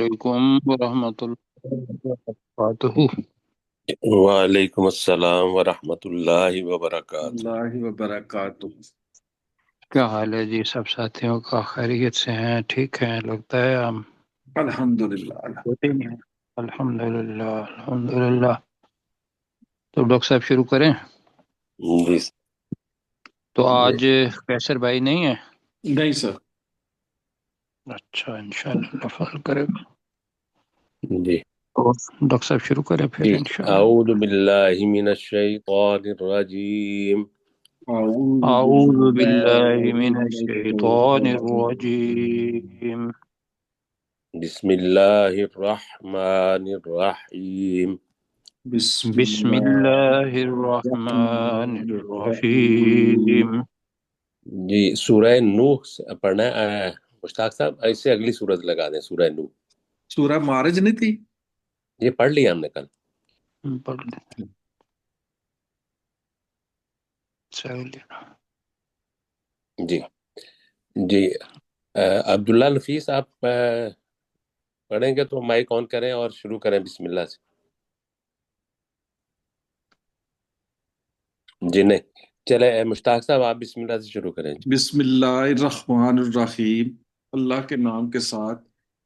علیکم ورحمۃ اللہ وبرکاتہ۔ وعلیکم السلام ورحمۃ اللہ وبرکاتہ۔ اللہ وبرکاتہ۔ کیا حال ہے جی؟ سب ساتھیوں کا خیریت سے ہیں؟ ٹھیک ہیں؟ لگتا ہے ہم الحمدللہ۔ ہوتے ہی ہیں۔ الحمدللہ الحمدللہ۔ تو ڈاکٹر صاحب شروع کریں؟ جی تو آج قیصر بھائی نہیں ہے؟ نہیں سر۔ اچھا، انشاءاللہ اللہ فضل کرے گا۔ جی تو ڈاکٹر صاحب شروع کریں پھر جی انشاءاللہ۔ اعوذ باللہ من الشیطان الرجیم، اعوذ باللہ من الشیطان الرجیم، بسم اللہ الرحمن الرحیم۔ بسم اللہ الرحمن الرحیم۔ جی سورہ نوح پڑھنا ہے مشتاق صاحب؟ ایسے اگلی سورت لگا دیں، سورہ نوح۔ سورہ معارج نہیں تھی؟ یہ پڑھ لیا ہم نے کل۔ پڑھ لیں۔ چلیے۔ جی جی عبداللہ نفیس آپ پڑھیں گے تو مائک آن کریں اور شروع کریں بسم اللہ سے۔ جی نہیں چلے مشتاق صاحب آپ بسم اللہ سے شروع کریں۔ بسم اللہ الرحمن الرحیم، اللہ کے نام کے ساتھ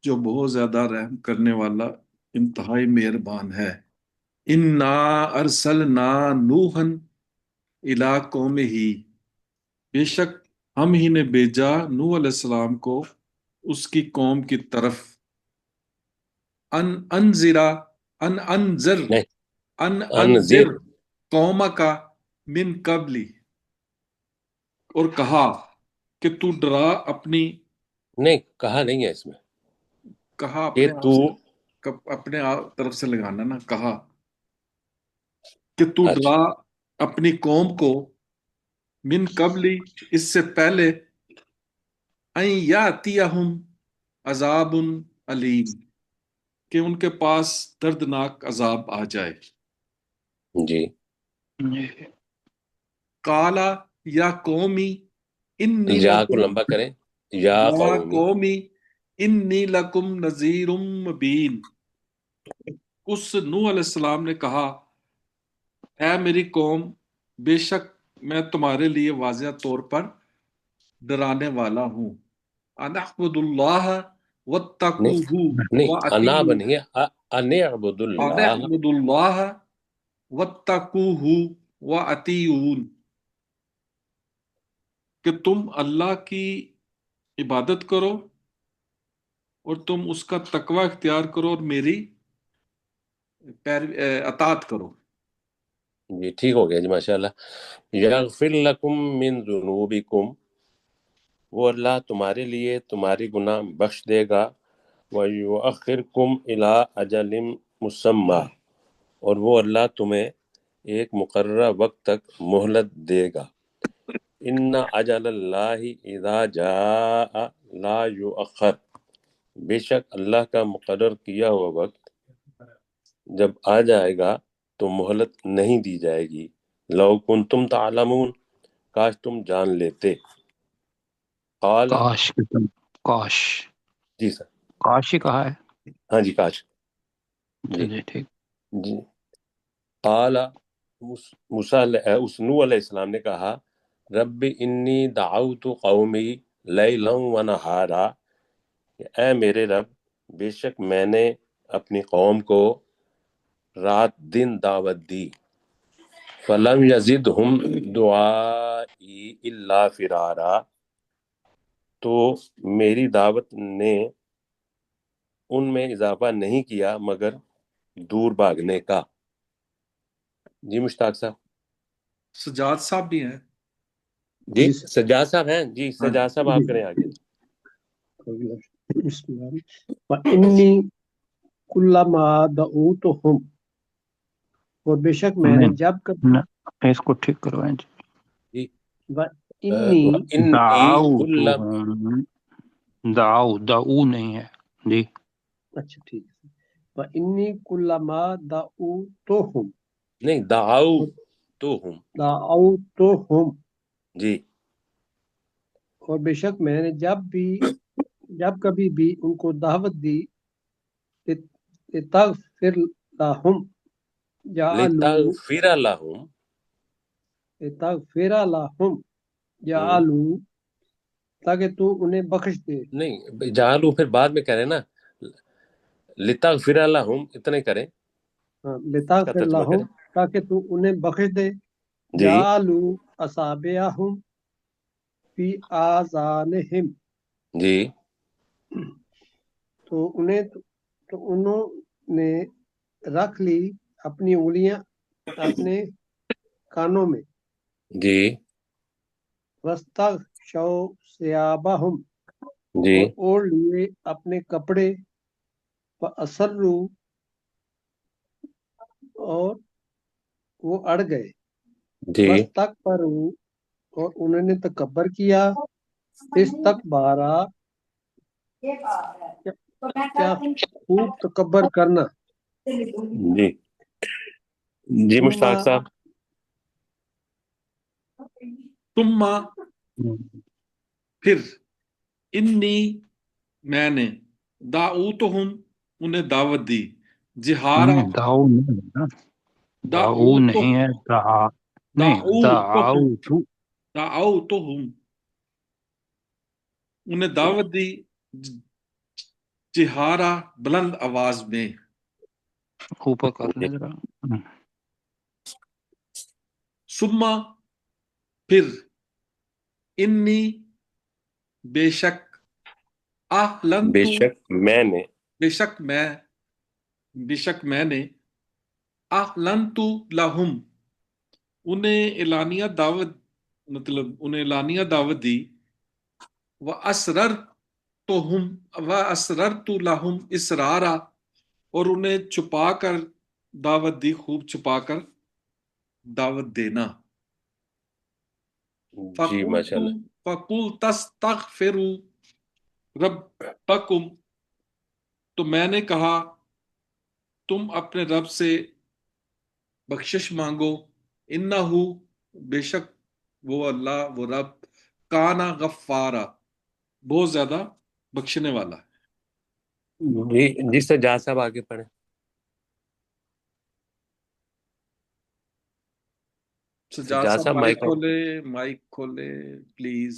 جو بہت زیادہ رحم کرنے والا انتہائی مہربان ہے۔ انا ارسلنا نوحا الی قومہ، بے شک ہم ہی نے بھیجا نوح علیہ السلام کو اس کی قوم کی طرف۔ ان انذر نہیں ان انذر، انذر قوم کا من قبلی، اور کہا کہ تو ڈرا اپنی، نہیں کہا نہیں ہے اس میں کہا کہ اپنے تو، آپ سے، اپنے آپ طرف سے لگانا نا، کہا کہ تو اچھا ڈرا اپنی قوم کو، من قبلی اس سے پہلے، ان یاتیہم عذاب علیم کہ ان کے پاس دردناک عذاب آ جائے۔ جی قالا یا قومی انی یا کو لکم، لمبا کریں، یا یا قومی۔ قومی انی لکم نذیر مبین، اس نوح علیہ السلام نے کہا اے میری قوم، بے شک میں تمہارے لیے واضح طور پر ڈرانے والا ہوں۔ ان اعبدوا اللہ واتقوہ نہیں انا واطیعون، بنی ہے ان اعبد ان اللہ۔ اعبدوا اللہ واتقوہ واطیعون، کہ تم اللہ کی عبادت کرو اور تم اس کا تقوی اختیار کرو اور میری اطاعت کرو۔ جی ٹھیک ہو گیا جی ماشاءاللہ۔ یغفر لکم من ذنوبکم، وہ اللہ تمہارے لیے تمہاری گناہ بخش دے گا۔ وَيُؤَخِّرْكُمْ إِلَىٰ أَجَلٍ مُّسَمًّى، اور وہ اللہ تمہیں ایک مقررہ وقت تک مہلت دے گا۔ ان اجل اللہ اذا جاء لا یؤخر، بے شک اللہ کا مقرر کیا ہوا وقت جب آ جائے گا تو مہلت نہیں دی جائے گی۔ لو کنتم تعلمون، کاش تم جان لیتے۔ قال، کاش کاش جی سر، کاش ہی کہا ہے۔ ہاں جی کاش، جی چلیے ٹھیک۔ جی قال، اس نوح علیہ السلام نے کہا رب انی دعوت قومی لیلا و نہارا، اے میرے رب بے شک میں نے اپنی قوم کو رات دن دعوت دی۔ فلم یزدہم دعائی الا فرارا، تو میری دعوت نے ان میں اضافہ نہیں کیا مگر دور بھاگنے کا۔ جی مشتاق صاحب۔ سجاد صاحب بھی ہیں؟ جی سجاد صاحب ہیں؟ جی ہاں سجاد صاحب آپ کریں آگے۔ بسم اللہ۔ وَإِنِّي كُلَّمَا دَعَوْتُهُمْ، اور بے شک میں نے جب نہ، اس کو ٹھیک کروائیں جی۔ جی وَإِنِّي دعوتہم، دعو نہیں ہے جی۔ اچھا ٹھیک ہے۔ وَإِنِّي كُلَّمَا دَعَوْتُهُمْ، نہیں دعاؤ تو ہم، دعوتهم، جی اور بے شک میں نے جب کبھی بھی ان کو دعوت دی، لتغفر لهم جعلوا لتغفر لهم، لتغفر لهم جعلوا تاکہ تو انہیں بخش دے. نہیں جعلوا پھر بعد میں کریں نا، لتغفر لهم اتنا ہی کریں، اس کا لتغفر ترجمہ لهم کریں. تاکہ تو انہیں بخش دے. جی جعلوا اصابعهم فی آذانہم جی تو انہوں نے رکھ لی اپنی انگلیاں اپنے کانوں میں. جی وَاسْتَغْشَوْا ثِيَابَهُمْ جی اور اوڑھ لیے اپنے کپڑے. وَأَصَرُّوا اور وہ اڑ گئے. وَاسْتَكْبَرُوا اور انہوں نے تکبر کیا. استکبارا کیا خوب تکبر کرنا. جی جی ثم مشتاق صاحب. ثم پھر انی میں نے دعوتہم انہیں دعوت دی. جہارا داؤ نہیں ہے نا، داؤ نہیں ہے، دعا نہیں، دعوتہم انہیں دعوت دی جہارا بلند آواز میں. اوپر کر لیں ذرا. ثم پھر انی بے شک بے اعلنتو شک میں نے، بے شک میں نے اعلنتو لہم انہیں اعلانیہ دعوت مطلب انہیں اعلانیہ دعوت دی. وَأَسْرَرْتُ لَهُمْ اسرارا اور انہیں چھپا کر دعوت دی، خوب چھپا کر دعوت دینا. جی ماشاء اللہ. فَقُلْتُ اسْتَغْفِرُوا رَبَّكُمْ تو میں نے کہا تم اپنے رب سے بخشش مانگو. انہ بے شک وہ اللہ وہ رب کانا غفارا بہت زیادہ بخشنے والا ہے. جی جس سے جہاز صاحب آگے پڑھیں. سجاد جہاز صاحب صاحب مائک مائک. کھولے پلیز.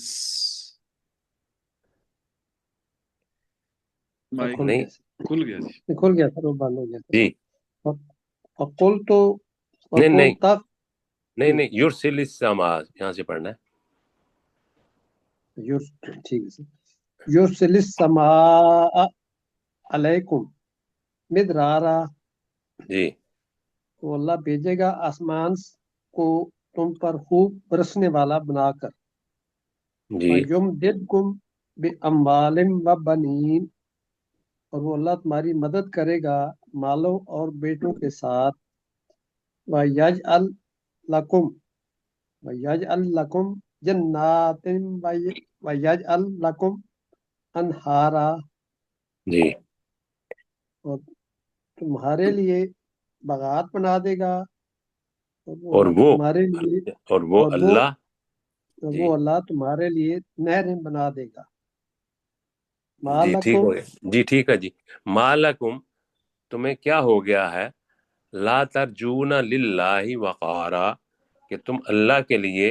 مائک نہیں کھل گیا جی. کھل گیا تھا وہ بند ہو گیا تھا. جی فقلت نہیں تک نہیں یرسل السماء یہاں سے پڑھنا ہے. ٹھیک ہے. یرسل السماء علیکم مدرارا جی تو اللہ بھیجے گا آسمان کو تم پر خوب برسنے والا بنا کر. جی وَيُمْدِدْكُمْ بِأَمْوَالٍ وَبَنِينَ اور وہ اللہ تمہاری مدد کرے گا مالوں اور بیٹوں کے ساتھ. وَيَجْعَلْ لَكُمْ جَنَّاتٍ وَيَجْعَلْ لَكُمْ أَنْہارا جی اور تمہارے لیے باغات بنا دے گا. اور وہ تمہارے لیے اللہ وہ اللہ تمہارے لیے نہریں بنا دے گا. جی ٹھیک مَالَكُمْ ہو گیا. جی ٹھیک ہے جی. مالکم تمہیں کیا ہو گیا ہے، لا ترجون للہ وقارا کہ تم اللہ کے لیے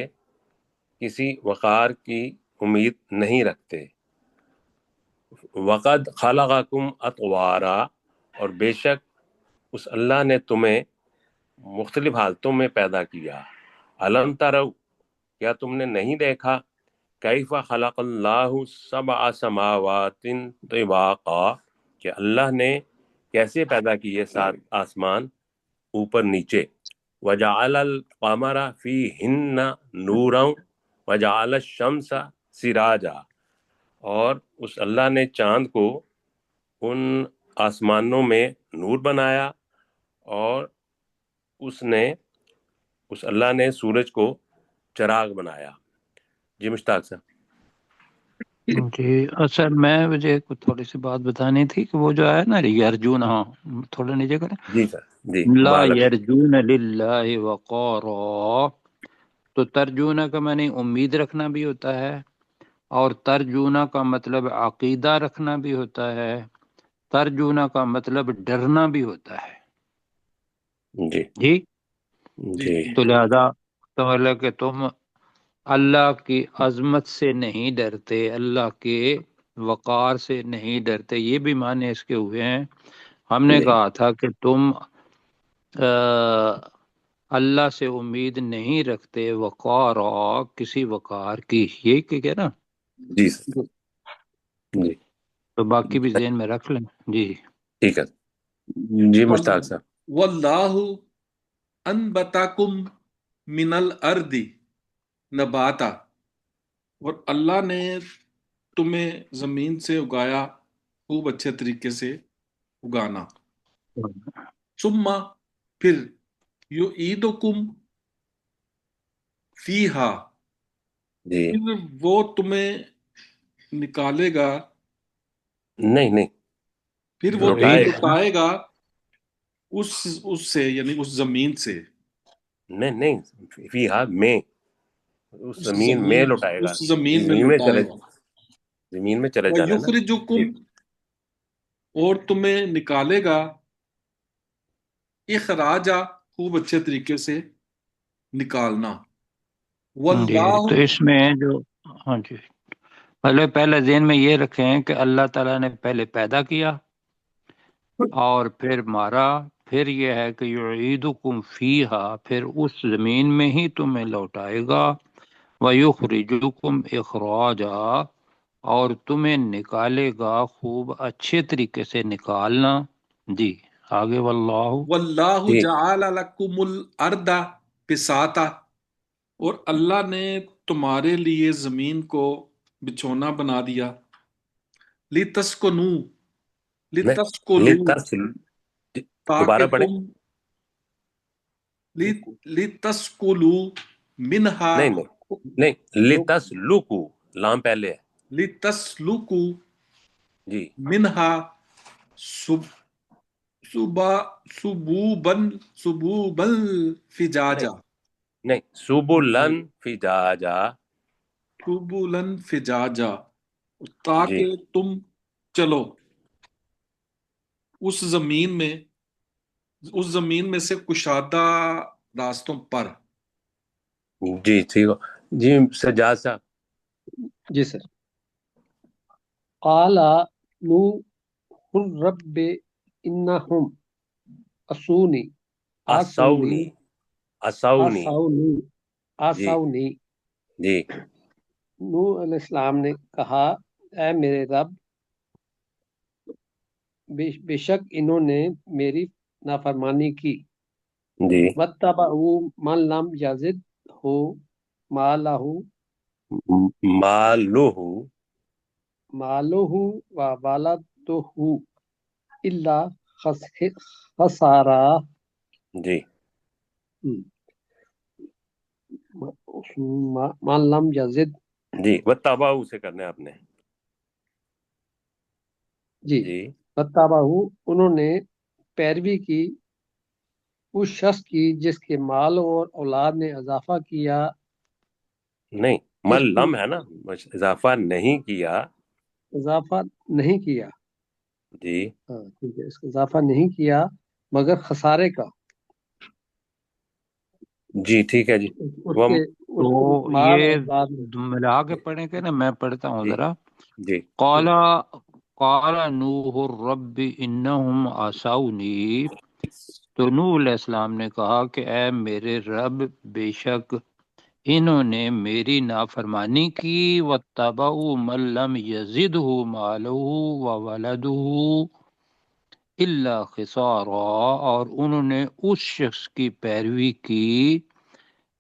کسی وقار کی امید نہیں رکھتے. وقد خلقکم اطوارا اور بے شک اس اللہ نے تمہیں مختلف حالتوں میں پیدا کیا. الم ترو کیا تم نے نہیں دیکھا، کیف خلق اللہ سبع سماوات طباقا کہ اللہ نے کیسے پیدا کیے 7 آسمان اوپر نیچے. وجعل القمر فیہن نورا وجعل الشمس سراجا اور اس اللہ نے چاند کو ان آسمانوں میں نور بنایا اور اس اللہ نے سورج کو چراغ بنایا. جی مشتاق صاحب. جی اصل میں مجھے تھوڑی سی بات بتانی تھی کہ وہ جو ہے نا یرجون، ہاں تھوڑا نیچے کریں. جی سر جی لا مالک یرجون للہ وقارا تو ترجونہ کا معنی امید رکھنا بھی ہوتا ہے، اور ترجونہ کا مطلب عقیدہ رکھنا بھی ہوتا ہے، ترجونا کا مطلب ڈرنا بھی ہوتا ہے جی جی. جی تو لہذا تو اللہ کہ تم اللہ کی عظمت سے نہیں ڈرتے، اللہ کے وقار سے نہیں ڈرتے، یہ بھی معنی اس کے ہوئے ہیں. ہم نے جی کہا تھا کہ تم اللہ سے امید نہیں رکھتے وقار اور کسی وقار کی، یہی کہ نا. جی سر. جی تو باقی بھی ذہن میں رکھ لیں. جی ٹھیک ہے. جی مشتاق صاحب. واللہ انبتکم من الارض نباتا، اور اللہ نے تمہیں زمین سے اگایا خوب اچھے طریقے سے اگانا. ثم پھر یعیدکم فیہا، جی پھر وہ تمہیں نکالے گا، نہیں پھر وہ تمہیں لوٹائے گا. لٹائے گا اس سے، یعنی اس زمین سے، نہیں فی ہا میں، اس اس زمین میں زمین لوٹائے گا. اس زمین میں زمین میں لٹائے گا. زمین میں چلے جانا ہے نا. وَيُخْرِجُكُمْ، جی اور تمہیں نکالے گا، اخراجا، خوب اچھے طریقے سے نکالنا. جی. واللہ، تو اس میں جو ہاں جی پہلے ذہن میں یہ رکھیں کہ اللہ تعالیٰ نے پہلے پیدا کیا اور پھر مارا، پھر یہ ہے کہ یعیدکم فیہا، پھر اس زمین میں ہی تمہیں لوٹائے گا، ویخرجکم اخراجا، اور تمہیں نکالے گا خوب اچھے طریقے سے نکالنا. جی آگے واللہ. واللہ ٹھیک. جعل لکم الارض بساطا، اور اللہ نے تمہارے لیے زمین کو بچھونا بنا دیا. لتسکنو، نہیں لتسکلو، دوبارہ تاکہ پڑھیں. تم، لتسکلو منہا، نہیں لتسلکو، لام پہلے ہے. لتسلکو جی منہا سبوبن نہیں فجاجا، سبلن فجاجا. سبولن فجاجا، جی تاکہ تم چلو اس زمین میں سے کشادہ راستوں پر. جی ٹھیک ہو. جی سجاد صاحب. جی سر. قال نوح الرب انہم اسونی آسونی اسونی اسونی. آسونی جی آسونی. جی نوح علیہ السلام نے کہا اے میرے رب، بے شک انہوں نے میری نافرمانی کی. جی واتبعوا من لم یزدہ مالہ مالہ. مالہ وولدہ الا خسارا. جی من لم یزد. جی وتابع سے کرنا ہے آپ نے. جی. جی واتبعوا، انہوں نے پیروی کی اس شخص کی جس کے مال اور اولاد نے اضافہ کیا. نہیں اس کی ملم ہے نا، اضافہ نہیں کیا. اضافہ نہیں کیا. جی ہاں ٹھیک ہے، اس کا اضافہ نہیں کیا مگر خسارے کا. جی ٹھیک ہے. جی اس وہ کے تو مال اور یہ اولاد میں. ملا کے پڑھیں کہ نا، میں پڑھتا ہوں جی ذرا. جی قال قال نوح الرب انہم عصونی، تو نوح علیہ السلام نے کہا کہ اے میرے رب، بے شک انہوں نے میری نافرمانی کی. واتبعوا من لم یزدہ مالہ وولدہ الا خسارا، اور انہوں نے اس شخص کی پیروی کی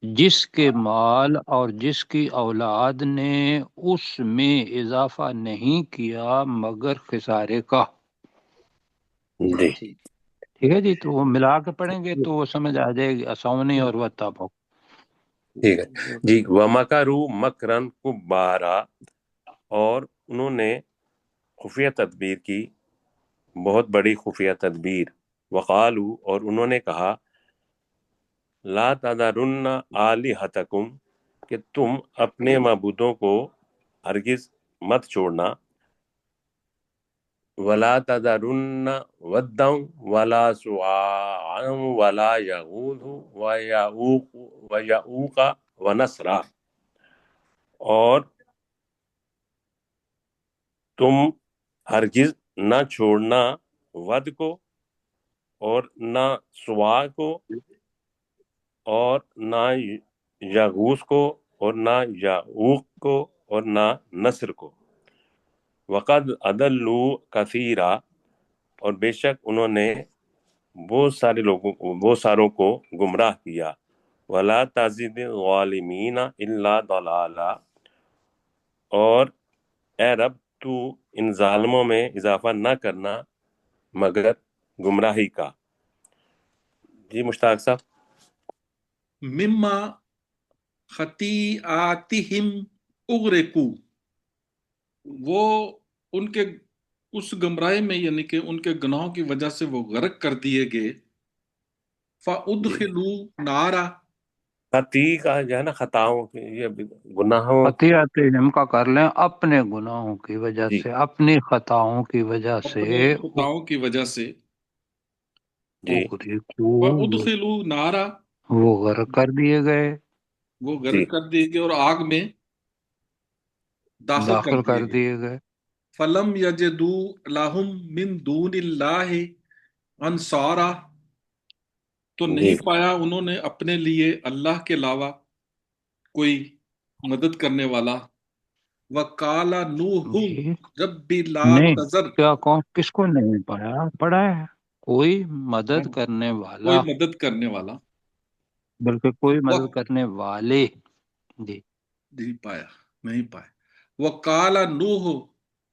جس کے مال اور جس کی اولاد نے اس میں اضافہ نہیں کیا مگر خسارے کا. جی ٹھیک. ٹھیک ہے جی. تو وہ ملا کے پڑھیں گے تو وہ سمجھ آ جائے گی اسونی اور وتابع. ٹھیک ہے. جی ومکروا مکرن کبارا، اور انہوں نے خفیہ تدبیر کی، بہت بڑی خفیہ تدبیر. وقالو، اور انہوں نے کہا لا تذرن آلہتکم، کہ تم اپنے معبودوں کو ہرگز مت چھوڑنا. ولا تذرن ودا ولا سواعا ولا یغوث ویعوق ونسرا، اور تم ہرگز نہ چھوڑنا ود کو اور نہ سوا کو اور نہ یغوث کو اور نہ یعوق کو اور نہ نصر کو، وقد اضلوا کثیرا، اور بے شک انہوں نے بہت ساروں کو گمراہ کیا، ولا تزد الظالمین الا ضلالا، اور اے رب تو ان ظالموں میں اضافہ نہ کرنا مگر گمراہی کا۔ جی مشتاق صاحب۔ مما خطیئاتہم اغرقو، وہ ان کے اس گمراہی میں یعنی کہ ان کے گناہوں کی وجہ سے وہ غرق کر دیے گئے، فَأُدْخِلُوا نَارًا، خطی کا جو ہے نا خطاؤں کی، یہ گناہوں، خطیئاتہم کا کر لیں اپنے گناہوں کی وجہ جی سے، اپنی خطاؤں کی وجہ سے اپنے خطاؤں کی وجہ سے، جی اغرقوا، فَأُدْخِلُوا نَارًا، وہ غرق کر دیے گئے، وہ جی غرق کر دیے گئے اور آگ میں داخل کر داخل دیے کر گئے۔ دیے گئے۔ فَلَمْ يَجِدُوا لَهُم مِّن دُونِ اللَّهِ أَنصَارًا، تو جی نہیں پایا انہوں نے اپنے لیے اللہ کے علاوہ کوئی مدد کرنے والا۔ وَقَالَ نُوحٌ جی رَبِّ لَا نہیں، تَذَرْ، کیا کون کس کو نہیں پڑھا؟ پڑھا ہے، کوئی مدد کرنے کوئی والا، مدد کرنے والا بلکہ کوئی مدد وقت کرنے والے۔ جی نہیں پایا، نہیں پایا۔ وَقَالَ نُوحٌ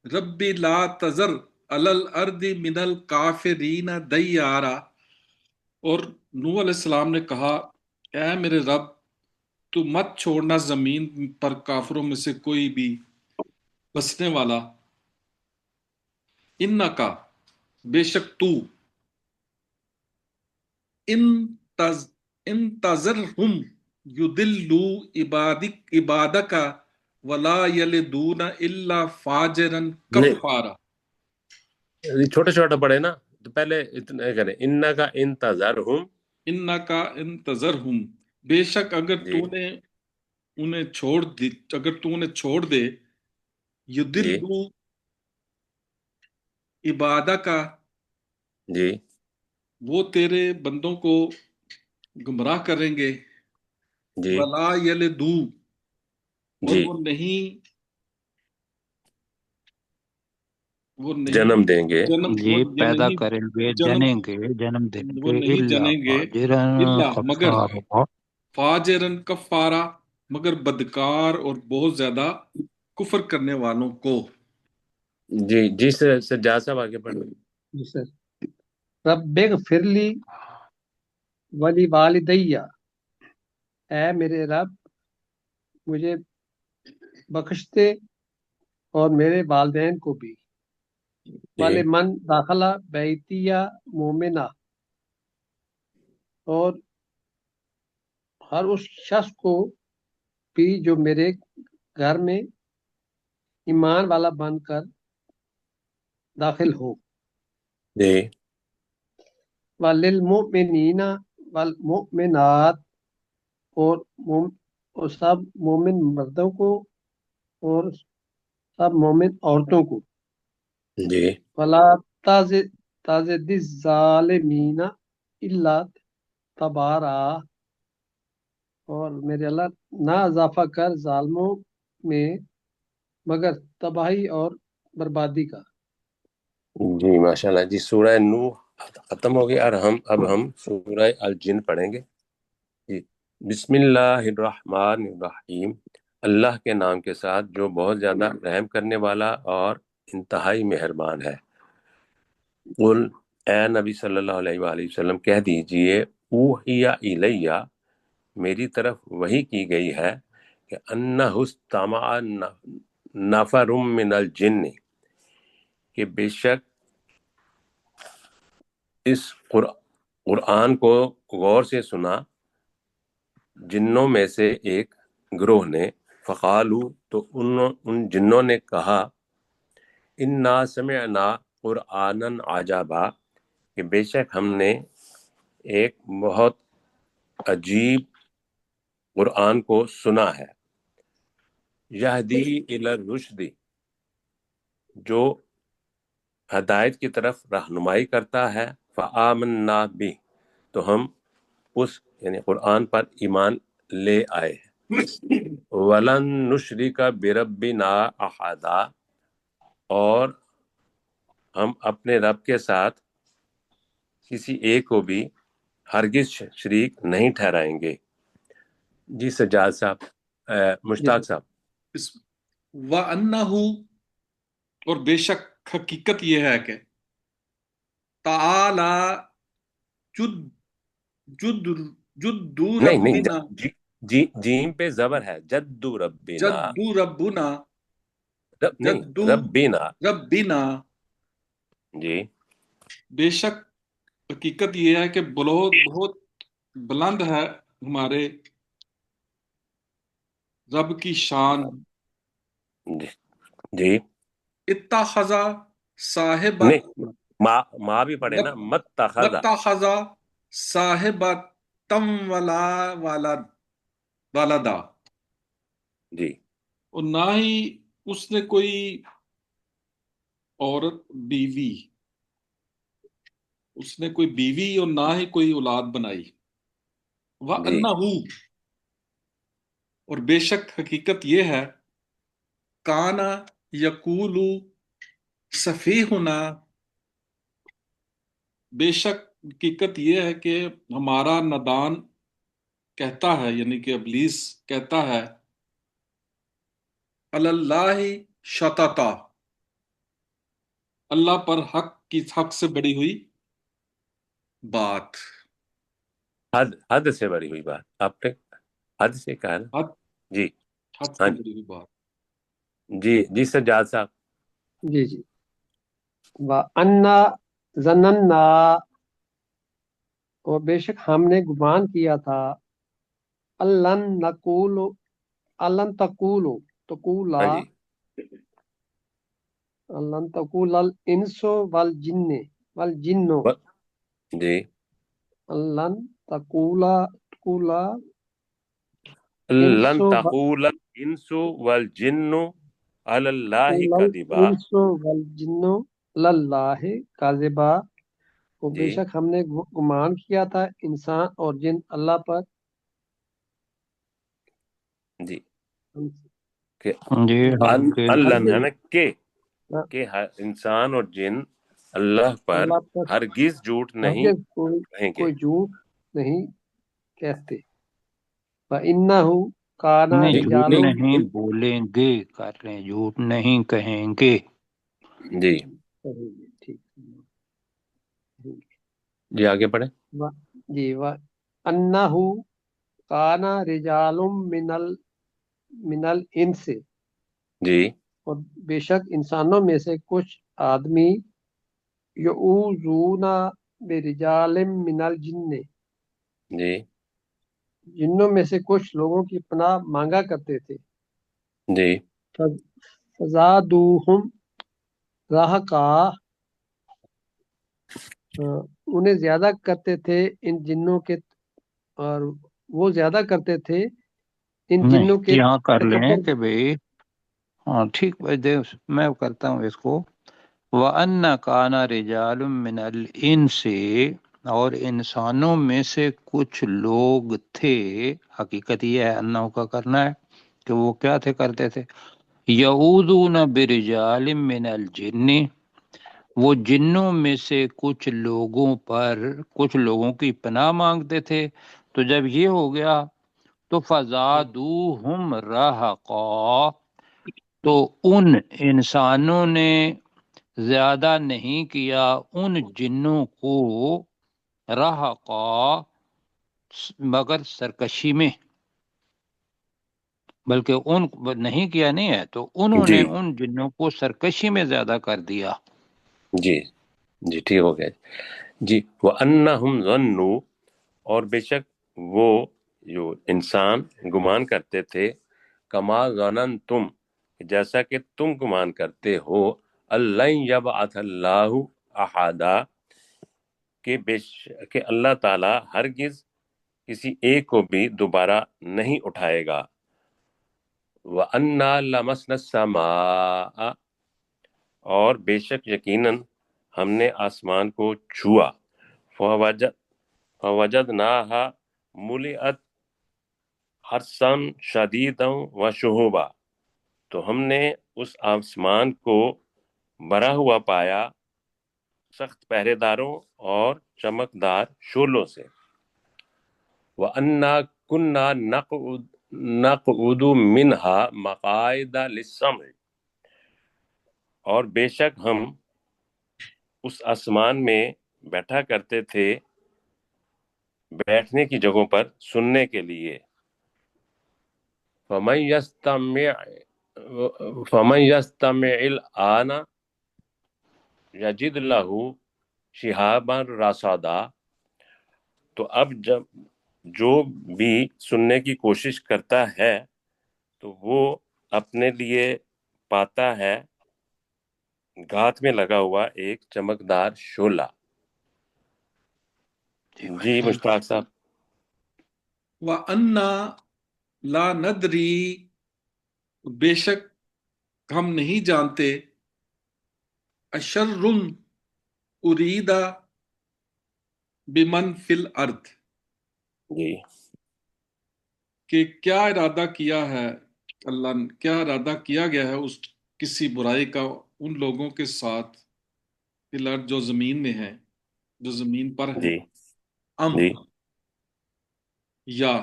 رَبِّ لَا تَذَرْ عَلَى الْأَرْضِ مِنَ الْكَافِرِينَ دَيَّارًا، اور نوح علیہ السلام نے کہا اے میرے رب تو مت چھوڑنا زمین پر کافروں میں سے کوئی بھی بسنے والا، انکا، بے شک تو، ان تذرہم یضلوا عبادک ولا یلدون الا فاجرا نہیں، کفارا۔ چھوٹا چھوٹا پڑھے نا، تو پہلے اتنا کریں، ان کا انتظرہم، انکا ان تذرہم، بے شک اگر جی تو نے انہیں چھوڑ دی، اگر تو انہیں چھوڑ دے، جی یضلوا عبادک، جی وہ تیرے بندوں کو گمراہ کریں گے، جی ولا یلدو، اور جی وہ نہیں جنم دیں گے، جنم، جی، وہ یہ پیدا نہیں کریں گے، جنم، جنیں گے، جنم دیں وہ گے، نہیں الا جنیں گے فاجرا الا مگر کفارا، فاجرن کفارا، مگر بدکار اور بہت زیادہ کفر کرنے والوں کو۔ جی جی سجاد صاحب آگے پڑھیں۔ جی سر۔ رب اغفر لی ولی والدی، اے میرے رب مجھے بخش دے اور میرے والدین کو بھی، جی وَلِمَنْ دَخَلَ بَیْتِیَ مُؤْمِنًا، اور ہر اس شخص کو بھی جو میرے گھر میں ایمان والا بن کر داخل ہو، جی وَلِلْمُؤْمِنِينَ وَالْمُؤْمِنَاتِ، اور سب مومن مردوں کو اور سب مومن عورتوں کو، جی وَلَا تَزِدِ الظَّالِمِينَ إِلَّا تَبَارًا، اور میرے اللہ نہ اضافہ کر ظالموں میں مگر تباہی اور بربادی کا۔ جی ماشاء اللہ۔ جی سورہ نوح ختم ہو گیا، اور اب ہم سورہ الجن پڑھیں گے۔ جی بسم اللہ الرحمن الرحیم، اللہ کے نام کے ساتھ جو بہت زیادہ رحم کرنے والا اور انتہائی مہربان ہے۔ قل، اے نبی صلی اللہ علیہ وآلہ وسلم کہہ دیجئے، اوحی الیہ، میری طرف وحی کی گئی ہے کہ انہ استمع نفر من الجن، کہ بے شک اس قرآن کو غور سے سنا جنوں میں سے ایک گروہ نے، فقالو، تو ان جنوں نے کہا، انا سمعنا قرآنً عجبا کہ بے شک ہم نے ایک بہت عجیب قرآن کو سنا ہے، یہدی الی الرشد جو ہدایت کی طرف رہنمائی کرتا ہے، فآمنا بہ تو ہم اس یعنی قرآن پر ایمان لے آئے ہیں، ولن نشرک بربنا احدا اور ہم اپنے رب کے ساتھ کسی ایک کو بھی ہرگز شریک نہیں ٹھہرائیں گے۔ جی سجاد صاحب، جی مشتاق سر۔ صاحب۔ وَأَنَّهُ اور بے شک حقیقت یہ ہے کہ تعالی جد جد جدو نہیں نہیں، ربنا جیم پہ زبر ہے، جدو ربنا، جدو ربنا نہیں جدو ربنا۔ ربنا جی بے شک حقیقت یہ ہے کہ بہت بہت بلند ہے ہمارے رب کی شان۔ جی اتخذ صاحبت نہیں، ماں بھی پڑھے نا، متخذا۔ واتخذ صاحبت تم ولا والدا جی اور نہ ہی اس نے کوئی عورت بیوی، اس نے کوئی بیوی اور نہ ہی کوئی اولاد بنائی۔ جی وَأَنَّهُ اور بے شک حقیقت یہ ہے کانا یقول سفیہنا بے شک حقیقت یہ ہے کہ ہمارا نادان کہتا ہے، یعنی کہ ابلیس کہتا ہے اللہ شططا اللہ پر حق سے بڑی ہوئی بات، حد سے بڑی ہوئی بات، آپ نے حد سے کہا نا۔ حد جی حد ہاں سے بڑی ہوئی بات۔ جی جی سجاد صاحب۔ جی جی۔ وَأَنَّا ظَنَنَّا اور بے شک ہم نے گمان کیا تھا أَلَّن نَقُولُ أَلَّن تَقُولُ تقولا ہاں جی أَلَّن تَقُولَ الْإِنسُ وَالْجِنُّ جی أَلَّن تقولا لن الْإِنسُ تقول الانس والجن علی اللہ تقول کذبا۔ الْإِنسُ وَالْجِنُّ عَلَى اللَّهِ كَذِبًا اور بے جی شک ہم نے گمان کیا تھا انسان اور جن اللہ پر جی کہ جی ہرگز لن ہے ہرگز نا کہ ہر انسان اور جن اللہ پر اللہ پر ہرگز جھوٹ نہیں ہرگز کہیں گے۔ کوئی جھوٹ نہیں کہتے۔ فَإِنَّهُ كَانَ جی جھوٹ رِجَالٌ نہیں بولیں گے، کر رہے ہیں جھوٹ نہیں کہیں گے۔ جی ٹھیک۔ جی آگے پڑھیں۔ جی وَأَنَّهُ كَانَ رِجَالٌ مِنَ الْإِنسِ جی اور بے شک انسانوں میں سے کچھ آدمی یعوذون برجال من الجن جی جنوں میں سے کچھ لوگوں کی پناہ مانگا کرتے تھے۔ جی فزادوہم رہقا انہیں زیادہ کرتے تھے ان جنوں کے، اور وہ زیادہ کرتے تھے ان نہیں جنوں کے یہاں کر لیں تکبر۔ کہ بھئی ہاں ٹھیک میں کرتا ہوں اس کو۔ وَأَنَّ كَانَ رِجَالٌ مِّنَ الْإِنسِ اور انسانوں میں سے کچھ لوگ تھے، حقیقت یہ ہے انہوں کا کرنا ہے کہ وہ کیا تھے کرتے تھے، یعوذون برجال من الجن وہ جنوں میں سے کچھ لوگوں پر کچھ لوگوں کی پناہ مانگتے تھے۔ تو جب یہ ہو گیا تو فزادوہم رہقا تو ان انسانوں نے زیادہ نہیں کیا ان جنوں کو رہقا مگر سرکشی میں، بلکہ ان نہیں کیا نہیں ہے تو انہوں نے جی ان جنوں کو سرکشی میں زیادہ کر دیا۔ جی جی ٹھیک ہو گیا جی۔ وَأَنَّهُمْ ظَنُّوا اور بے شک وہ جو انسان گمان کرتے تھے، کما ظننتم جیسا کہ تم گمان کرتے ہو، اللَّن یبعث اللہ احدا، کہ اللہ تعالیٰ ہرگز کسی ایک کو بھی دوبارہ نہیں اٹھائے گا. وَأَنَّا لَمَسْنَا السَّمَاءَ، اور بے شک یقیناً ہم نے آسمان کو چھوا. فَوَجَدْنَاهَا مُلِئَتْ حَرْسًا شَدِيدًا وَشُهُبًا، تو ہم نے اس آسمان کو بھرا ہوا پایا سخت پہرے داروں اور چمکدار شعلوں سے. وَأَنَّا كُنَّا نَقْعُدُ مِنْهَا مَقَاعِدَ لِلسَّمْعِ، اور بے شک ہم اس آسمان میں بیٹھا کرتے تھے بیٹھنے کی جگہوں پر سننے کے لیے. فَمَن يَسْتَمِعِ الْآنَ يَجِدْ لَهُ شِهَابًا رَصَدًا، تو اب جو بھی سننے کی کوشش کرتا ہے تو وہ اپنے لیے پاتا ہے گھات میں لگا ہوا ایک چمکدار شعلہ. جی مشتاق صاحب. وَأَنَّا لا ندری، بے شک ہم نہیں جانتے، اشر اریدا بمن فی الارض، جی کہ کیا ارادہ کیا ہے اللہ نے، کیا ارادہ کیا گیا ہے اس کسی برائی کا ان لوگوں کے ساتھ، فی الارض جو زمین میں ہیں، جو زمین پر ہیں. جی ام جی یا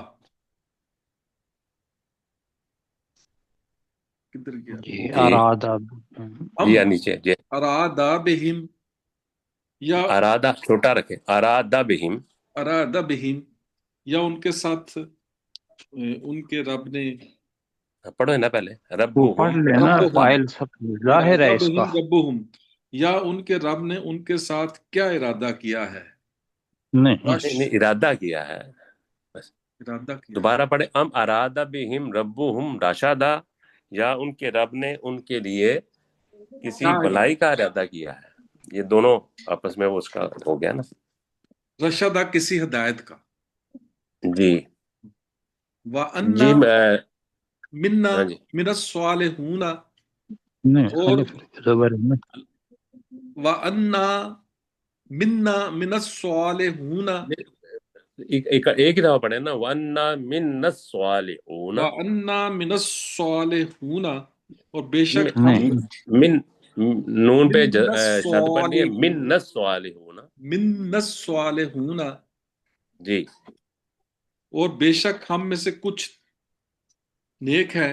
کدھر گیا، جی جی ارادہ ام جی نیچے جی. ارادہ بہم، یا ارادہ چھوٹا رکھے، ارادہ بہم. ارادہ بہم، یا ان کے ساتھ ان کے رب نے، پڑھو ہے نا پہلے، وہ پڑھ ربہم. لینا ربہم، فائل سب ظاہر ارادہ ہے اس کا. بہم ربہم، یا ان کے رب نے ان کے ساتھ کیا ارادہ کیا ہے. نہیں رش، نہیں ارادہ کیا ہے بس. ارادہ کیا ہے. دوبارہ پڑھے، ام ارادہ بہم ربہم رشدا، یا ان کے رب نے ان کے لیے کسی کیا بھلائی کا ارادہ کیا ہے. یہ دونوں آپس میں وہ اس کا ہو گیا نا. رشدہ کسی ہدایت کا. جی وَأَنَّا جی مِنَّا ہاں جی مِنَ الصَّالِحُونَ، نہیں اور الف زبر میں. وَأَنَّا مِنَّا مِنَ الصَّالِحُونَ، ایک ہی دفعہ پڑھے نا، وَأَنَّا مِنَّا الصَّالِحُونَ. وَأَنَّا مِنَ الصَّالِحُونَ، اور بے شک ہم نہیں من نون پہ مِنَ شد پڑھنی ہے، الصَّالِحُونَ، من الصالحون. مِنَ الصَّالِحُونَ، جی اور بے شک ہم میں سے کچھ نیک ہے.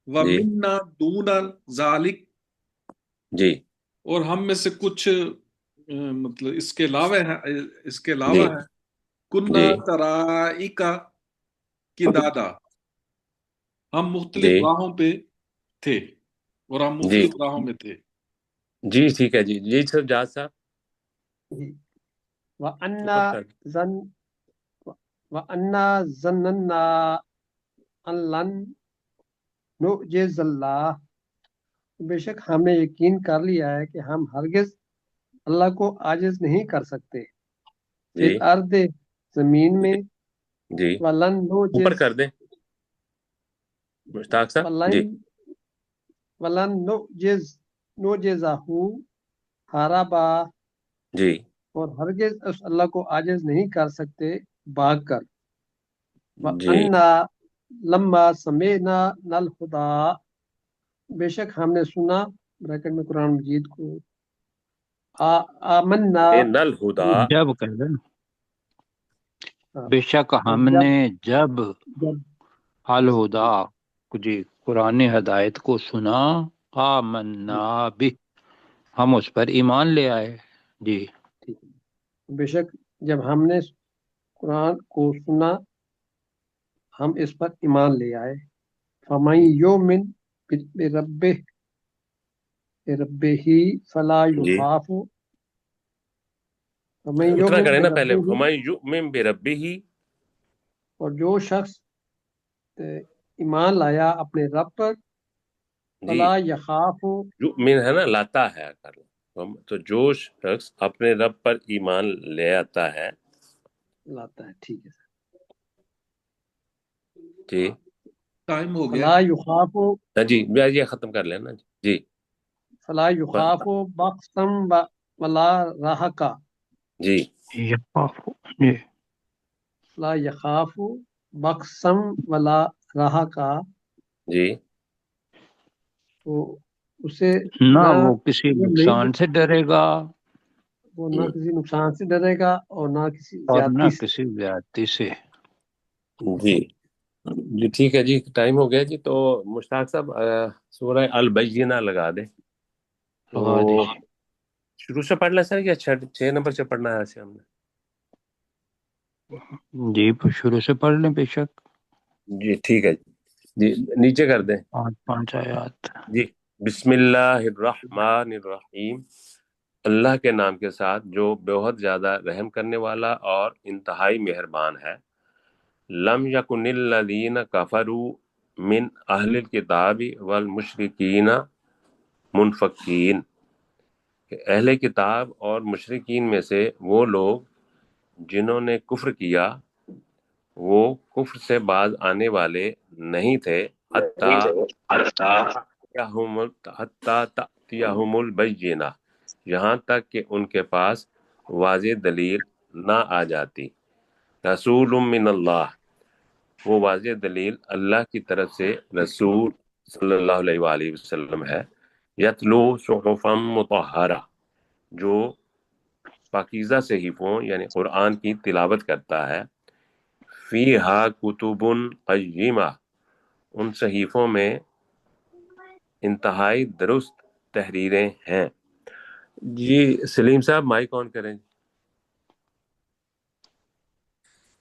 جی وَمِنَّا دُونَ ذَلِكَ، جی اور ہم میں سے کچھ مطلب اس کے علاوہ ہے، اس کے علاوہ جی ہے. کنّا جی طرائقا قدادا، ہم مختلف جی راہوں پہ تھے، اور ہم جی مختلف راہوں میں تھے. جی ٹھیک ہے. جی جی سر جاز صاحب وَأَنَّا اوپر کر. ظن وَأَنَّا ظنَنَّا أَن لَّن نُعْجِزَ اللَّهَ، بے شک ہم نے یقین کر لیا ہے کہ ہم ہرگز اللہ کو عاجز نہیں کر سکتے. فی جی الارض، زمین میں. جی ولن اوپر نعجز کر دیں مشتاق صاحب. ولن جی ولن نعجزہ ہاربا، جی اور ہرگز اس اللہ کو عاجز نہیں کر سکتے بھاگ کر. جی وَأَنَّا لَمَّا سَمِعْنَا الْهُدَىٰ، بے شک ہم نے سنا، بریکٹ میں قرآن مجید کو، آمنا، نل ہدا. جب کہہ دیں بے شک ہم جب نے جب جب الہدا جی قرآن ہدایت کو سنا، آمنا بھی ہم اس پر ایمان لے آئے. جی ٹھیک ہے. بے شک جب ہم نے قرآن کو سنا ہم اس پر ایمان لے آئے. فَمَن يُؤْمِن بِرَبِّهِ فَلَا جی يُخَافُ، فَمَن اتنا يُؤْمِن کریں نا پہلے، بِرَبِّهِ، ہمیں یؤمن بربہ. اور جو شخص ایمان لایا اپنے رب پر، جی فلا یخاف یؤمن ہے نا، لاتا ہے کر، تو جو شخص اپنے رب پر ایمان لے آتا ہے. لاتا ہے، ٹھیک ہے سر. جی ٹائم ہو گیا. فلا یخاف جی یہ ختم کر لینا. جی فلا یخاف بخسم ولا رہقا. جی جی فلا یخاف بخسم ولا رہقا، جی تو اسے نہ نہ وہ کسی وہ نہیں، نقصان سے ڈرے گا وہ نہ کسی نقصان سے ڈرے گا اور نہ کسی اور نہ زیادتی سے. کسی زیادتی سے. جی جی ٹھیک ہے جی، ٹائم ہو گیا جی. تو مشتاق صاحب سورہ البینہ لگا دیں. لگا تو دیجیے. شروع سے پڑھ لیں سر، یا 6 نمبر سے پڑھنا ہے ایسے ہم نے؟ جی شروع سے پڑھ لیں بے شک. جی ٹھیک ہے جی، نیچے کر دیں. 5 آیات. جی بسم اللہ الرحمن الرحیم، اللہ کے نام کے ساتھ جو بہت زیادہ رحم کرنے والا اور انتہائی مہربان ہے. لم یکن الذین کفروا من اہل الکتاب والمشرکین منفکین، کہ اہل کتاب اور مشرکین میں سے وہ لوگ جنہوں نے کفر کیا وہ کفر سے باز آنے والے نہیں تھے، حتیٰ تأتیہم البینہ، یہاں تک کہ ان کے پاس واضح دلیل نہ آ جاتی. رسول من اللہ، وہ واضح دلیل اللہ کی طرف سے رسول صلی اللہ علیہ وآلہ وسلم ہے. یتلو صحفا مطہرہ، جو پاکیزہ صحیفوں یعنی قرآن کی تلاوت کرتا ہے. فیہا کتب قیمہ، ان صحیفوں میں انتہائی درست تحریریں ہیں. جی سلیم صاحب مائک آن کریں.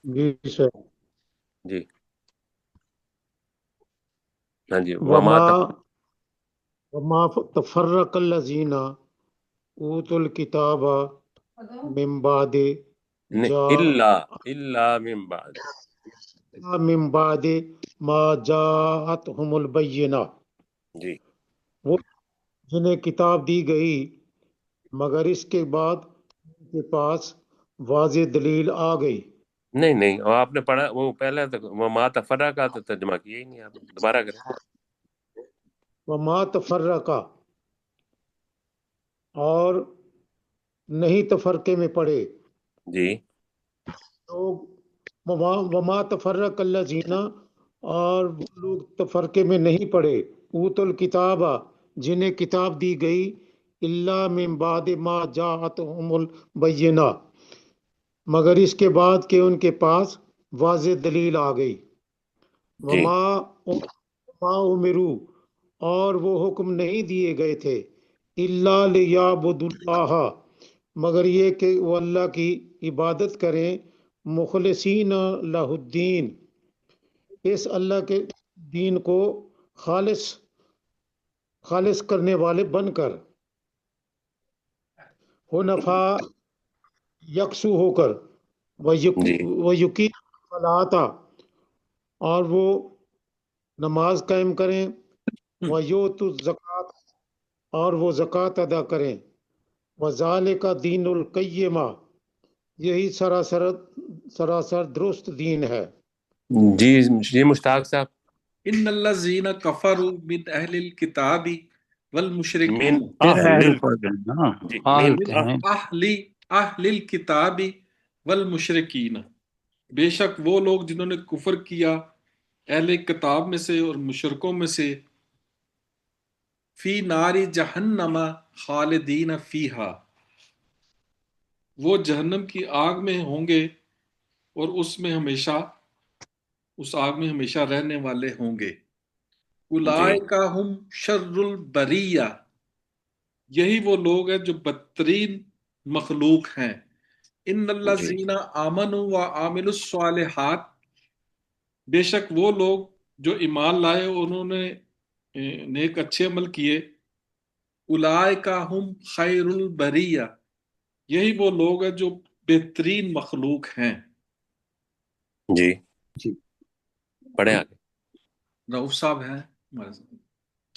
جی سر. جی ہاں جی. وما تفرق الذین اوتوا الکتاب من بعد الا من بعد ما جاءتهم البینہ، جی وہ جنہیں کتاب دی گئی مگر اس کے بعد ان کے پاس واضح دلیل آ گئی. نہیں وہ آپ نے پڑھا، وہ پہلے تک وما تفرق کا تو ترجمہ کیا ہی نہیں، آپ دوبارہ کریں. وما تفرقہ، اور نہیں تفرقے میں پڑے جی لوگ. وما تفرق الذین، اور وہ لوگ تفرقے میں نہیں پڑے، اوت الکتاب، جنہیں کتاب دی گئی، الا من بعد ما جاءتهم البینہ، مگر اس کے بعد کہ ان کے پاس واضح دلیل آ گئی. جی وما امروا، اور وہ حکم نہیں دیے گئے تھے، الا لیعبدوا اللہ، مگر یہ کہ وہ اللہ کی عبادت کریں، مخلصین لہ الدین، اس اللہ کے دین کو خالص کرنے والے بن کر، حنفاء، یکسو ہو کر، جی ویقیم الصلاۃ، اور وہ نماز قائم کریں، ویؤتوا الزکوٰۃ، اور وہ زکوٰۃ ادا کریں، وذالک دین القیمہ، یہی سراسر درست دین ہے. جی جی مشتاق صاحب. ان الذین کفروا من اہل الکتاب من والمشرکین، پھر اہل اہل پڑھ لینا، جی حال من کہیں. اہل الکتاب والمشرکین، بے شک وہ لوگ جنہوں نے کفر کیا اہل کتاب میں سے اور مشرکوں میں سے، فی نار جہنم خالدین فیہا، وہ جہنم کی آگ میں ہوں گے اور اس آگ میں ہمیشہ رہنے والے ہوں گے. اولئک ہم شر البریہ، یہی وہ لوگ ہیں جو بدترین مخلوق ہیں. ان الذین آمنوا وعملوا الصالحات، بے شک وہ لوگ جو ایمان لائے اور انہوں نے نیک اچھے عمل کیے. اولئک ہم خیر البریہ، یہی وہ لوگ ہیں جو بہترین مخلوق ہیں. جی جی پڑھیں آگے. رؤوف صاحب ہیں ہمارے ساتھ.